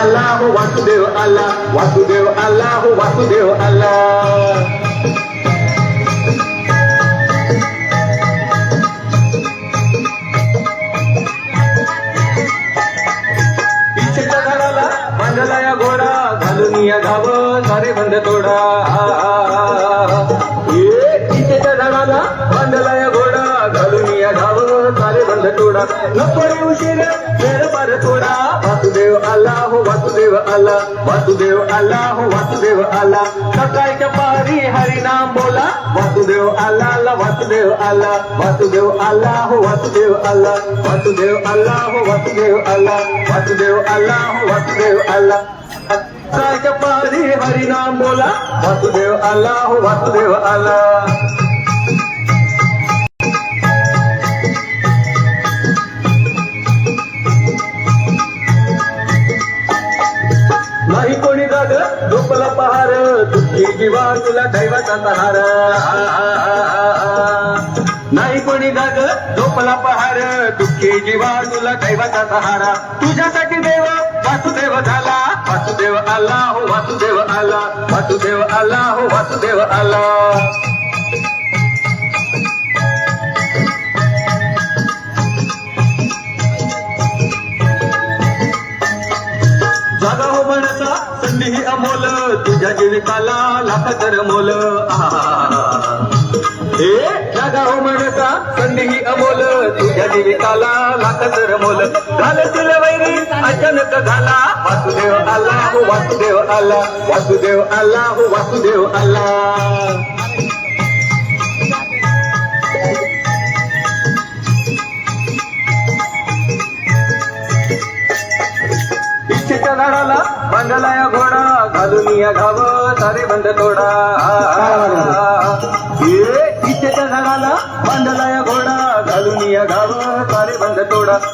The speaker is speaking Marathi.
अल्लाह वासुदेव अल्लाह वासुदेव अल्लाह वासुदेव अल्लाह. इच्छेच्या झाडाला बांधला या घोडा घालून या घाव सारे बंद तोडा. इच्छेच्या झाडाला बांधला या घोडा घालून या घाव सारे बंद तोडा. नको रे उशीर वेळ पार थोडा. वासुदेव अल्लाह वासुदेव अल्लाह वासुदेव अल्लाह वासुदेव अल्लाह. सकाळच्या पारी हरिनाम बोला. वासुदेव अल्लाह वासुदेव अल्लाह वासुदेव अल्लाह वासुदेव अल्लाह वासुदेव अल्लाह वासुदेव अल्लाह वासुदेव अल्लाह वासुदेव अल्लाह. सकाळच्या पारी हरिनाम बोला. वासुदेव अल्लाह वासुदेव अल्लाह. नाही कोणी जाग झोपला पहार दुःखी जीवा तुला दैवाचा सहार. नाही कोणी जाग झोपला पहार दुःखी जीवा तुला दैवाचा सहारा. तुझ्यासाठी देव वासुदेव झाला. वासुदेव अल्लाह वासुदेव अल्लाह वासुदेव अल्लाह वासुदेव अल्लाह. जागा हो मनसा संधी ही अमोल तुझ्या जीविकाला लाख कर मोल. हे जागा हो मनसा संधी ही अमोल तुझ्या जीविकाला लाख कर मोल. घालतील वैरी अचानक झाला. वासुदेव अल्लाह वासुदेव अल्लाह वासुदेव अल्लाह वासुदेव अल्लाह. इच्छेच्या झाडाला बांधला या घोडा घालून या घाव सारे बंद तोडा. इच्छेच्या झाडाला बांधला या घोडा घालून या घाव सारे बंद तोडा.